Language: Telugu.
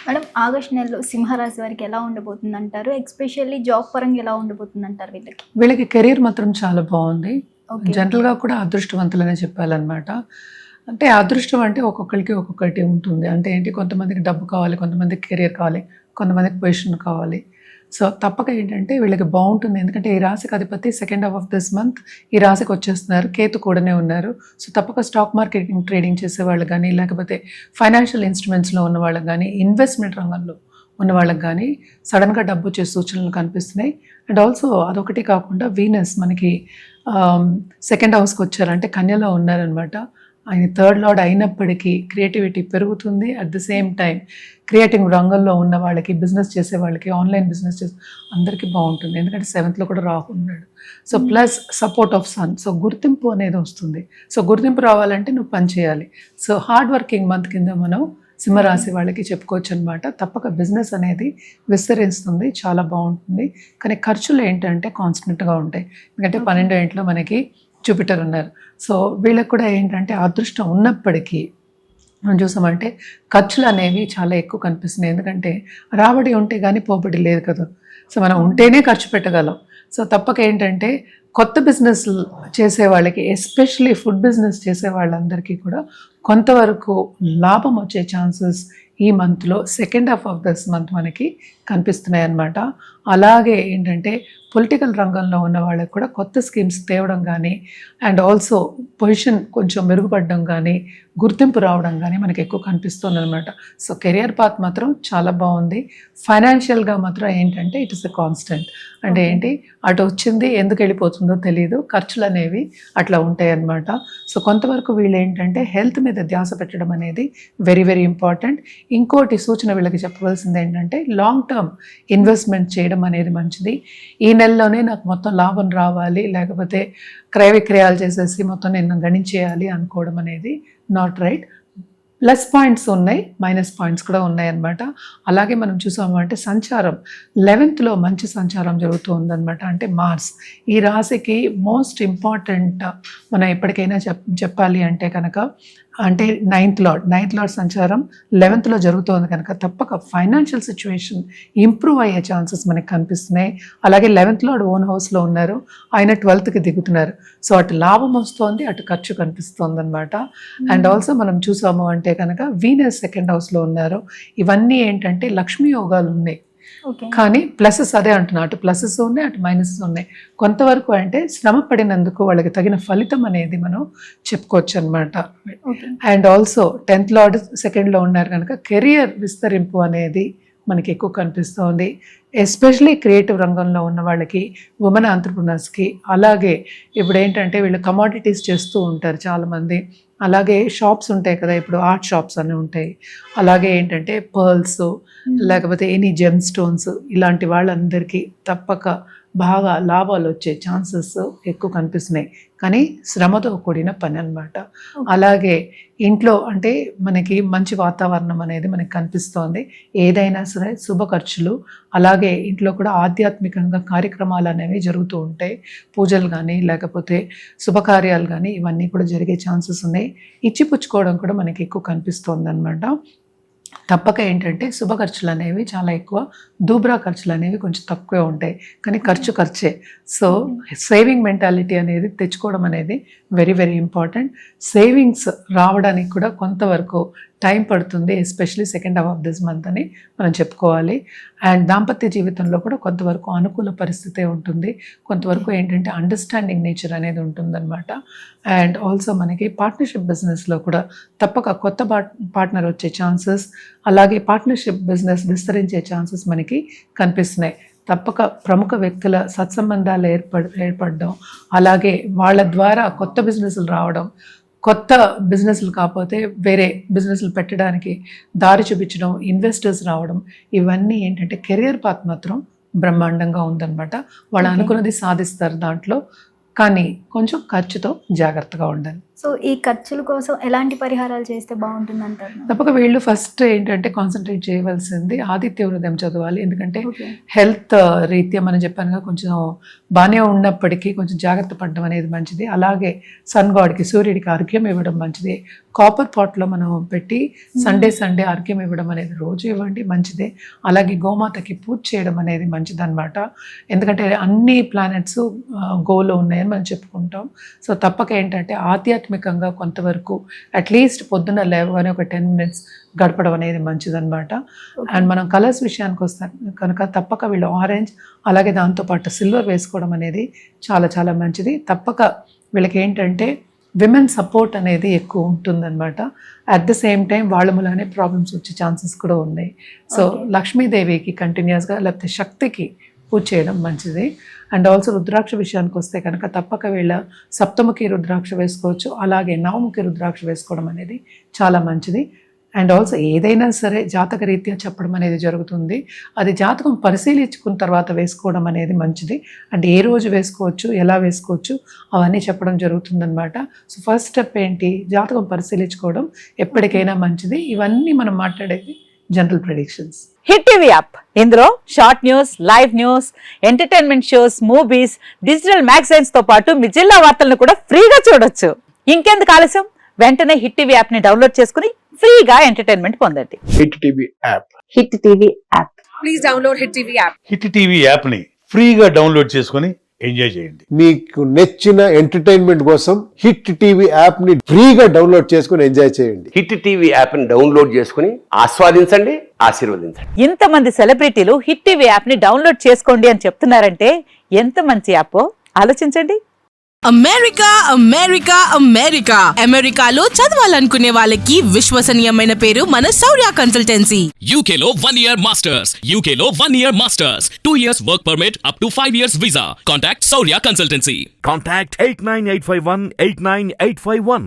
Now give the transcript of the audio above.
మేడం ఆగస్ట్ నెలలో సింహరాశి వారికి ఎలా ఉండబోతుంది అంటారు? ఎస్పెషల్లీ జాబ్ పరంగా ఎలా ఉండబోతుంది అంటారు వీళ్ళకి? వీళ్ళకి కెరీర్ మాత్రం చాలా బాగుంది. ఓకే. జనరల్గా కూడా అదృష్టవంతులనే చెప్పాలన్నమాట. అంటే అదృష్టం అంటే ఒక్కొక్కరికి ఒక్కొక్కటి ఉంటుంది. అంటే ఏంటి, కొంతమందికి డబ్బు కావాలి, కొంతమందికి కెరీర్ కావాలి, కొంతమందికి పొజిషన్ కావాలి. సో తప్పక ఏంటంటే వీళ్ళకి బాగుంటుంది. ఎందుకంటే ఈ రాశికి అధిపతి second half of this month ఈ రాశికి వచ్చేస్తున్నారు, కేతు కూడానే ఉన్నారు. సో తప్పక స్టాక్ మార్కెటింగ్ ట్రేడింగ్ చేసే వాళ్ళు కానీ, లేకపోతే ఫైనాన్షియల్ ఇన్స్ట్రుమెంట్స్లో ఉన్న వాళ్ళకి కానీ, ఇన్వెస్ట్మెంట్ రంగంలో ఉన్న వాళ్ళకి కానీ సడన్గా డబ్బు వచ్చే సూచనలు కనిపిస్తున్నాయి. అండ్ ఆల్సో అదొకటి కాకుండా వీనస్ మనకి సెకండ్ హౌస్కి వచ్చారంటే కన్యలో ఉన్నారనమాట. ఆయన థర్డ్ లార్డ్ అయినప్పటికీ క్రియేటివిటీ పెరుగుతుంది. At the same time creative రంగంలో ఉన్న వాళ్ళకి, బిజినెస్ చేసే వాళ్ళకి, ఆన్లైన్ బిజినెస్ చేసే అందరికీ బాగుంటుంది. ఎందుకంటే 7th కూడా రాహు ఉన్నాడు. So plus support of sun. So గుర్తింపు అనేది వస్తుంది. సో గుర్తింపు రావాలంటే నువ్వు పని చేయాలి. సో హార్డ్ వర్కింగ్ మంత్ కింద మనం సింహరాశి వాళ్ళకి చెప్పుకోవచ్చు అనమాట. తప్పక బిజినెస్ అనేది విస్తరిస్తుంది, చాలా బాగుంటుంది. కానీ ఖర్చులు ఏంటంటే కాన్స్టెంట్గా ఉంటాయి. ఎందుకంటే 12వ ఇంట్లో మనకి జూపిటర్ ఉన్నారు. సో వీళ్ళకి కూడా ఏంటంటే అదృష్టం ఉన్నప్పటికీ మనం చూసామంటే ఖర్చులు అనేవి చాలా ఎక్కువ కనిపిస్తున్నాయి. ఎందుకంటే రాబడి ఉంటే కానీ పోబడి లేదు కదా. సో మనం ఉంటేనే ఖర్చు పెట్టగలం. సో తప్పక ఏంటంటే కొత్త బిజినెస్ చేసే వాళ్ళకి, ఎస్పెషలీ ఫుడ్ బిజినెస్ చేసే వాళ్ళందరికీ కూడా కొంతవరకు లాభం వచ్చే ఛాన్సెస్ ఈ మంత్లో second half of this month మనకి కనిపిస్తున్నాయి అన్నమాట. అలాగే ఏంటంటే పొలిటికల్ రంగంలో ఉన్న వాళ్ళకి కూడా కొత్త స్కీమ్స్ తేవడం కానీ, అండ్ ఆల్సో పొజిషన్ కొంచెం మెరుగుపడడం కానీ, గుర్తింపు రావడం కానీ మనకి ఎక్కువ కనిపిస్తుంది అనమాట. సో కెరియర్ పాత్ మాత్రం చాలా బాగుంది. ఫైనాన్షియల్గా మాత్రం ఏంటంటే ఇట్ ఇస్ ఎ కాన్స్టెంట్. అంటే ఏంటి, అటు వచ్చింది ఎందుకు వెళ్ళిపోతుందో తెలియదు, ఖర్చులు అనేవి అట్లా ఉంటాయి అన్నమాట. సో కొంతవరకు వీళ్ళు ఏంటంటే హెల్త్ మీద ధ్యాస పెట్టడం అనేది వెరీ వెరీ ఇంపార్టెంట్. ఇంకోటి సూచన వీళ్ళకి చెప్పవలసింది ఏంటంటే లాంగ్ టర్మ్ ఇన్వెస్ట్మెంట్ చేయడం అనేది మంచిది. ఈ నెలలోనే నాకు మొత్తం లాభం రావాలి, లేకపోతే క్రయ విక్రయాలు చేసేసి మొత్తం నేను గణించేయాలి అనుకోవడం అనేది నాట్ రైట్. ప్లస్ పాయింట్స్ ఉన్నాయి, మైనస్ పాయింట్స్ కూడా ఉన్నాయి అన్నమాట. అలాగే మనం చూసాము అంటే సంచారం 11th మంచి సంచారం జరుగుతూ ఉందన్నమాట. అంటే మార్స్ ఈ రాశికి మోస్ట్ ఇంపార్టెంట్. మనం ఎప్పటికైనా చెప్పాలి అంటే కనుక అంటే 9th లార్డ్ సంచారం 11th జరుగుతుంది కనుక తప్పక ఫైనాన్షియల్ సిచ్యువేషన్ ఇంప్రూవ్ అయ్యే ఛాన్సెస్ మనకి కనిపిస్తున్నాయి. అలాగే 11th లార్డ్ ఓన్ హౌస్లో ఉన్నారు, ఆయన 12th దిగుతున్నారు. సో అటు లాభం వస్తుంది, అటు ఖర్చు కనిపిస్తుంది అనమాట. అండ్ ఆల్సో మనం చూసాము అంటే కనుక వీనస్ సెకండ్ హౌస్లో ఉన్నారు. ఇవన్నీ ఏంటంటే లక్ష్మీ యోగాలు ఉన్నాయి. కానీ ప్లసెస్ అదే అంటున్నా, అటు ప్లసెస్ ఉన్నాయి, అటు మైనసెస్ ఉన్నాయి. కొంతవరకు అంటే శ్రమ పడినందుకు వాళ్ళకి తగిన ఫలితం అనేది మనం చెప్పుకోవచ్చు అనమాట. అండ్ ఆల్సో 10th లార్డ్ సెకండ్లో ఉన్నారు కనుక కెరియర్ విస్తరింపు అనేది మనకి ఎక్కువ కనిపిస్తుంది. ఎస్పెషలీ క్రియేటివ్ రంగంలో ఉన్న వాళ్ళకి, ఉమెన్ ఆంట్రప్రినర్స్కి. అలాగే ఇప్పుడు ఏంటంటే వీళ్ళు కమాడిటీస్ చేస్తూ ఉంటారు చాలామంది. అలాగే షాప్స్ ఉంటాయి కదా, ఇప్పుడు ఆర్ట్ షాప్స్ అన్నీ ఉంటాయి. అలాగే ఏంటంటే పర్ల్స్, లేకపోతే ఎనీ జెమ్ స్టోన్స్, ఇలాంటి వాళ్ళందరికీ తప్పక బాగా లాభాలు వచ్చే ఛాన్సెస్ ఎక్కువ కనిపిస్తున్నాయి. కానీ శ్రమతో కూడిన పని అన్నమాట. అలాగే ఇంట్లో అంటే మనకి మంచి వాతావరణం అనేది మనకి కనిపిస్తోంది. ఏదైనా సరే శుభ ఖర్చులు, అలాగే ఇంట్లో కూడా ఆధ్యాత్మికంగా కార్యక్రమాలు అనేవి జరుగుతూ ఉంటాయి. పూజలు కానీ, లేకపోతే శుభకార్యాలు కానీ, ఇవన్నీ కూడా జరిగే ఛాన్సెస్ ఉన్నాయి. ఇచ్చిపుచ్చుకోవడం కూడా మనకి ఎక్కువ కనిపిస్తోంది అనమాట. తప్పక ఏంటంటే శుభ ఖర్చులు అనేవి చాలా ఎక్కువ, దూబ్రా ఖర్చులు అనేవి కొంచెం తక్కువే ఉంటాయి. కానీ ఖర్చే. సో సేవింగ్ మెంటాలిటీ అనేది తెచ్చుకోవడం అనేది వెరీ వెరీ ఇంపార్టెంట్. సేవింగ్స్ రావడానికి కూడా కొంతవరకు టైం పడుతుంది, especially second half of this month అని మనం చెప్పుకోవాలి. అండ్ దాంపత్య జీవితంలో కూడా కొంతవరకు అనుకూల పరిస్థితే ఉంటుంది. కొంతవరకు ఏంటంటే అండర్స్టాండింగ్ నేచర్ అనేది ఉంటుందన్నమాట. అండ్ ఆల్సో మనకి పార్ట్నర్షిప్ బిజినెస్లో కూడా తప్పక కొత్త పార్ట్నర్ వచ్చే ఛాన్సెస్, అలాగే పార్ట్నర్షిప్ బిజినెస్ విస్తరించే ఛాన్సెస్ మనకి కనిపిస్తున్నాయి. తప్పక ప్రముఖ వ్యక్తుల సత్సంబంధాలు ఏర్పడడం, అలాగే వాళ్ళ ద్వారా కొత్త బిజినెస్లు రావడం, కొత్త బిజినెస్లు కాకపోతే వేరే బిజినెస్లు పెట్టడానికి దారి చూపించడం, ఇన్వెస్టర్స్ రావడం, ఇవన్నీ ఏంటంటే కెరియర్ పాత్ మాత్రం బ్రహ్మాండంగా ఉందన్నమాట. వాళ్ళు అనుకున్నది సాధిస్తారు దాంట్లో. కానీ కొంచెం ఖర్చుతో జాగ్రత్తగా ఉండాలి. సో ఈ ఖర్చుల కోసం ఎలాంటి పరిహారాలు చేస్తే బాగుంటుంది అంటారు? తప్పక వీళ్ళు ఫస్ట్ ఏంటంటే కాన్సన్ట్రేట్ చేయవలసింది ఆదిత్య హృదయం చదవాలి. ఎందుకంటే ఓకే. హెల్త్ రీత్యా మనం చెప్పానుగా కొంచెం బాగానే ఉన్నప్పటికీ కొంచెం జాగ్రత్త పడడం అనేది మంచిది. అలాగే సన్ గాడ్కి, సూర్యుడికి అర్ఘ్యం ఇవ్వడం మంచిది. కాపర్ పాట్లో మనం పెట్టి సండే అర్ఘ్యం ఇవ్వడం అనేది రోజు ఇవ్వండి, మంచిదే. అలాగే గోమాతకి పూజ చేయడం అనేది మంచిదన్నమాట. ఎందుకంటే అన్ని ప్లానెట్స్ గోలో ఉన్నాయని మనం చెప్పుకుంటాం. సో తప్పక ఏంటంటే ఆధ్యాత్మికంగా కొంతవరకు అట్లీస్ట్ పొద్దున్న లేవగానే ఒక 10 minutes గడపడం అనేది మంచిదన్నమాట. అండ్ మనం కలర్స్ విషయానికి వస్తాం కనుక తప్పక వీళ్ళు ఆరెంజ్ అలాగే దాంతోపాటు సిల్వర్ వేసుకోవడం అనేది చాలా చాలా మంచిది. తప్పక వీళ్ళకి ఏంటంటే విమెన్ సపోర్ట్ అనేది ఎక్కువ ఉంటుందన్నమాట. అట్ ద సేమ్ టైం వాళ్ళ మూలనే ప్రాబ్లమ్స్ వచ్చే ఛాన్సెస్ కూడా ఉన్నాయి. సో లక్ష్మీదేవికి కంటిన్యూస్గా లేకపోతే శక్తికి పూజ చేయడం మంచిది. అండ్ ఆల్సో రుద్రాక్ష విషయానికి వస్తే కనుక తప్పక వీళ్ళ సప్తముఖి రుద్రాక్ష వేసుకోవచ్చు, అలాగే నవముఖి రుద్రాక్ష వేసుకోవడం అనేది చాలా మంచిది. అండ్ ఆల్సో ఏదైనా సరే జాతక రీత్యా చెప్పడం అనేది జరుగుతుంది. అది జాతకం పరిశీలించుకున్న తర్వాత వేసుకోవడం అనేది మంచిది. అంటే ఏ రోజు వేసుకోవచ్చు, ఎలా వేసుకోవచ్చు అవన్నీ చెప్పడం జరుగుతుందన్నమాట. సో ఫస్ట్ స్టెప్ ఏంటి, జాతకం పరిశీలించుకోవడం ఎప్పటికైనా మంచిది. ఇవన్నీ మనం మాట్లాడేది general predictions. Hit TV app, ఇందులో short news, live news, entertainment shows, movies, digital magazines తో పాటు మీ జిల్లా వార్తలను కూడా ఫ్రీగా చూడొచ్చు. ఇంకెందుకు ఆలస్యం, వెంటనే హిట్ టీవీ యాప్ ని డౌన్లోడ్ చేసుకుని ఫ్రీగా ఎంటర్టైన్మెంట్ పొందండి. Hit TV app. Hit TV app. Please download hit TV app. Hit TV యాప్ని ఫ్రీగా డౌన్లోడ్ చేసుకొని ఎంజాయ్ చేయండి. మీకు నచ్చిన ఎంటర్టైన్మెంట్ కోసం హిట్ టీవీ యాప్ ని ఫ్రీగా డౌన్లోడ్ చేసుకుని ఎంజాయ్ చేయండి. హిట్ టీవీ యాప్ ని డౌన్లోడ్ చేసుకుని ఆస్వాదించండి, ఆశీర్వదించండి. ఇంతమంది సెలబ్రిటీలు హిట్ టీవీ యాప్ ని డౌన్లోడ్ చేసుకోండి అని చెప్తున్నారంటే ఎంత మంచి యాప్ ఆలోచించండి. అమెరికా అమెరికా అమెరికా అమెరికాలో చదవాలనుకునే వాళ్ళకి విశ్వసనీయమైన పేరు మన శౌర్య కన్సల్టెన్సీ. UK లో 1 year masters. UK లో 1 year masters. 2 years work permit up to 5 years visa. Contact Saurya Consultancy. Contact 89851 89851.